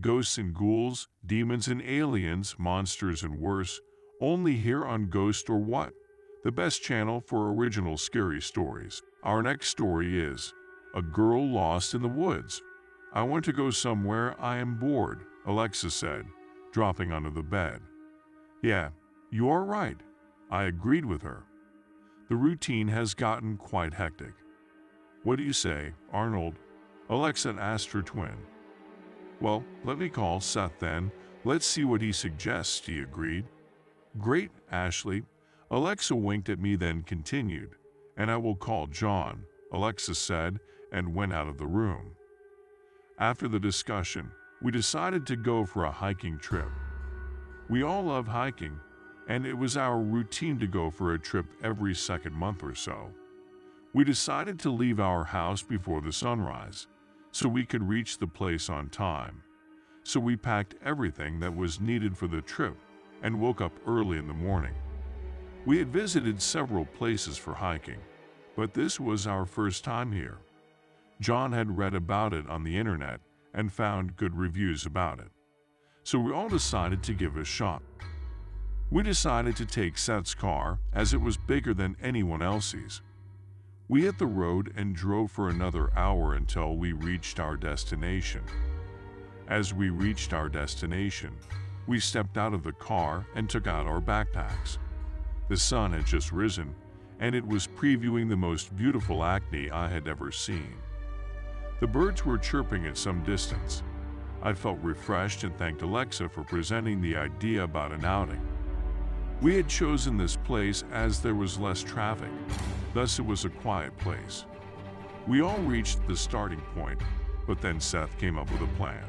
Ghosts and ghouls, demons and aliens, monsters and worse, only here on Ghost or What, the best channel for original scary stories. Our next story is A Girl Lost in the Woods. I want to go somewhere. I am bored, Alexa said, dropping onto the bed. Yeah, you are right, I agreed with her. The routine has gotten quite hectic. What do you say, Arnold? Alexa asked her twin. Well, let me call Seth then. Let's see what he suggests, he agreed. Great, Ashley. Alexa winked at me, then continued. And I will call John, Alexa said, and went out of the room. After the discussion, we decided to go for a hiking trip. We all love hiking, and it was our routine to go for a trip every second month or so. We decided to leave our house before the sunrise, so we could reach the place on time. So we packed everything that was needed for the trip and woke up early in the morning. We had visited several places for hiking, but this was our first time here. John had read about it on the internet and found good reviews about it. So we all decided to give it a shot. We decided to take Seth's car as it was bigger than anyone else's. We hit the road and drove for another hour until we reached our destination. As we reached our destination, we stepped out of the car and took out our backpacks. The sun had just risen, and it was previewing the most beautiful acne I had ever seen. The birds were chirping at some distance. I felt refreshed and thanked Alexa for presenting the idea about an outing. We had chosen this place as there was less traffic, thus it was a quiet place. We all reached the starting point, but then Seth came up with a plan.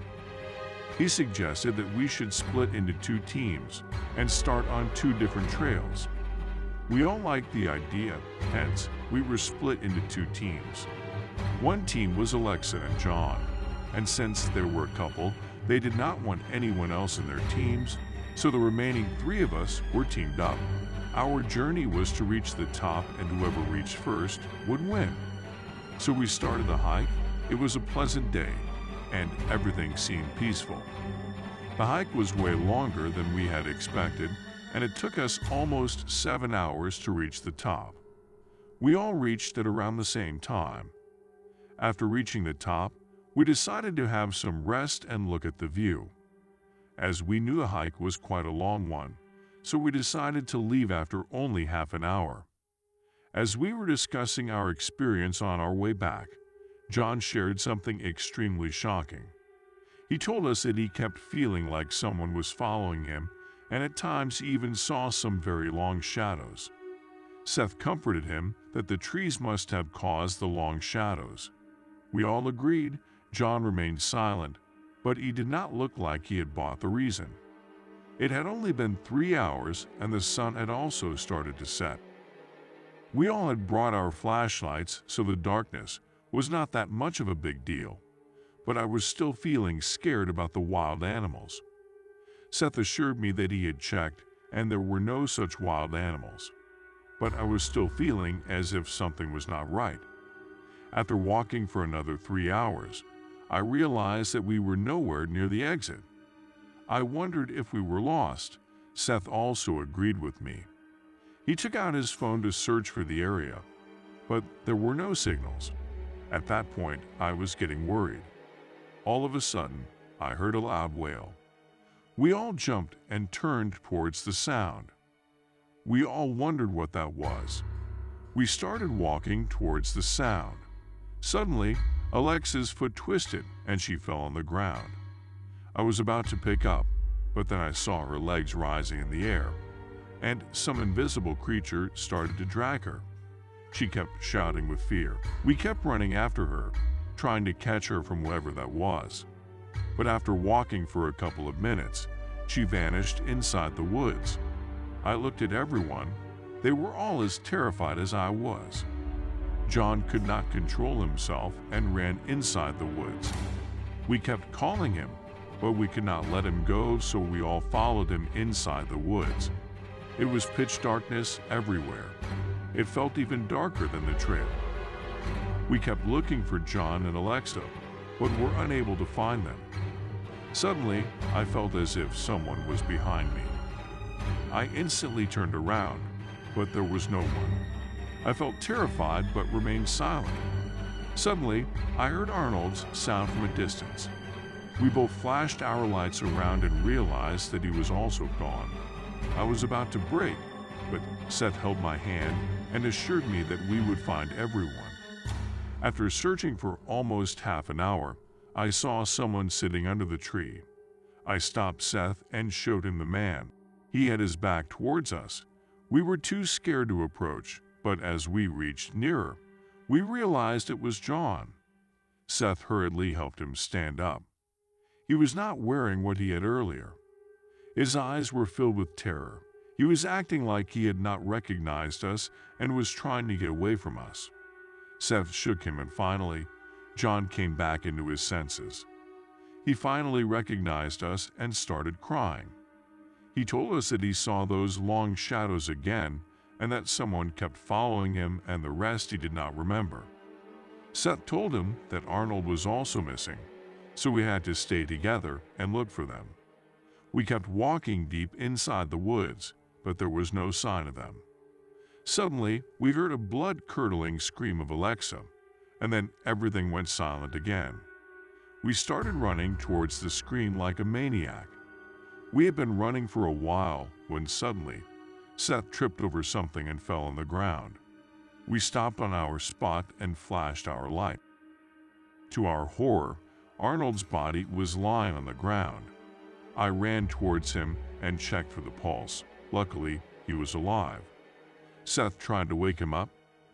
He suggested that we should split into 2 teams and start on 2 different trails. We all liked the idea, hence we were split into 2 teams. One team was Alexa and John, and since there were a couple, they did not want anyone else in their teams, so the remaining 3 of us were teamed up. Our journey was to reach the top, and whoever reached first would win. So we started the hike. It was a pleasant day, and everything seemed peaceful. The hike was way longer than we had expected, and it took us almost 7 hours to reach the top. We all reached at around the same time. After reaching the top, we decided to have some rest and look at the view. As we knew the hike was quite a long one, so we decided to leave after only half an hour. As we were discussing our experience on our way back, John shared something extremely shocking. He told us that he kept feeling like someone was following him, and at times he even saw some very long shadows. Seth comforted him that the trees must have caused the long shadows. We all agreed. John remained silent, but he did not look like he had bought the reason. It had only been 3 hours, and the sun had also started to set. We all had brought our flashlights, so the darkness was not that much of a big deal, but I was still feeling scared about the wild animals. Seth assured me that he had checked, and there were no such wild animals, but I was still feeling as if something was not right. After walking for another 3 hours, I realized that we were nowhere near the exit. I wondered if we were lost. Seth also agreed with me. He took out his phone to search for the area, but there were no signals. At that point, I was getting worried. All of a sudden, I heard a loud wail. We all jumped and turned towards the sound. We all wondered what that was. We started walking towards the sound. Suddenly, Alexa's foot twisted and she fell on the ground. I was about to pick up, but then I saw her legs rising in the air, and some invisible creature started to drag her. She kept shouting with fear. We kept running after her, trying to catch her from whoever that was. But after walking for a couple of minutes, she vanished inside the woods. I looked at everyone. They were all as terrified as I was. John could not control himself and ran inside the woods. We kept calling him, but we could not let him go, so we all followed him inside the woods. It was pitch darkness everywhere. It felt even darker than the trail. We kept looking for John and Alexa, but were unable to find them. Suddenly, I felt as if someone was behind me. I instantly turned around, but there was no one. I felt terrified but remained silent. Suddenly, I heard Arnold's sound from a distance. We both flashed our lights around and realized that he was also gone. I was about to break, but Seth held my hand and assured me that we would find everyone. After searching for almost half an hour, I saw someone sitting under the tree. I stopped Seth and showed him the man. He had his back towards us. We were too scared to approach, but as we reached nearer, we realized it was John. Seth hurriedly helped him stand up. He was not wearing what he had earlier. His eyes were filled with terror. He was acting like he had not recognized us and was trying to get away from us. Seth shook him and finally, John came back into his senses. He finally recognized us and started crying. He told us that he saw those long shadows again and that someone kept following him, and the rest he did not remember. Seth told him that Arnold was also missing, so we had to stay together and look for them. We kept walking deep inside the woods, but there was no sign of them. Suddenly, we heard a blood-curdling scream of Alexa, and then everything went silent again. We started running towards the scream like a maniac. We had been running for a while when suddenly, Seth tripped over something and fell on the ground. We stopped on our spot and flashed our light. To our horror, Arnold's body was lying on the ground. I ran towards him and checked for the pulse. Luckily, he was alive. Seth tried to wake him up,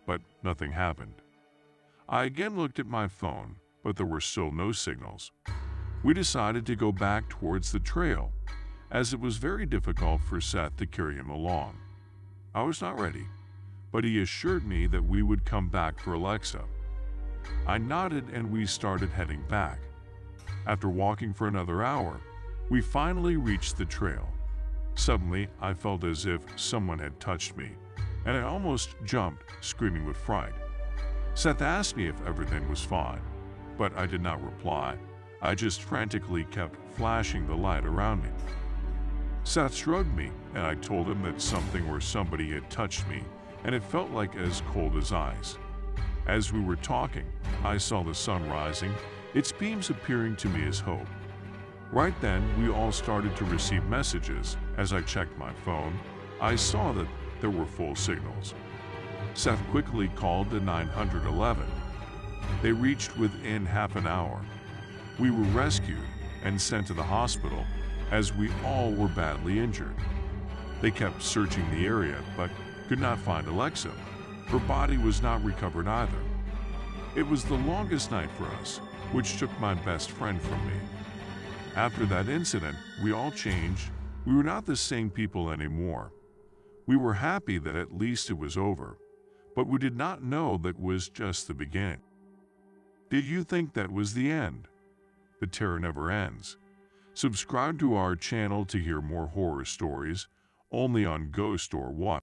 but nothing happened. I again looked at my phone, but there were still no signals. We decided to go back towards the trail, as it was very difficult for Seth to carry him along. I was not ready, but he assured me that we would come back for Alexa. I nodded and we started heading back. After walking for another hour, we finally reached the trail. Suddenly, I felt as if someone had touched me, and I almost jumped, screaming with fright. Seth asked me if everything was fine, but I did not reply. I just frantically kept flashing the light around me. Seth shrugged me, and I told him that something or somebody had touched me, and it felt like as cold as ice. As we were talking, I saw the sun rising, its beams appearing to me as hope. Right then, we all started to receive messages. As I checked my phone, I saw that there were full signals. Seth quickly called the 911. They reached within half an hour. We were rescued and sent to the hospital as we all were badly injured. They kept searching the area but could not find Alexa. Her body was not recovered either. It was the longest night for us, which took my best friend from me. After that incident, we all changed. We were not the same people anymore. We were happy that at least it was over, but we did not know that was just the beginning. Did you think that was the end? The terror never ends. Subscribe to our channel to hear more horror stories, only on Ghost or What.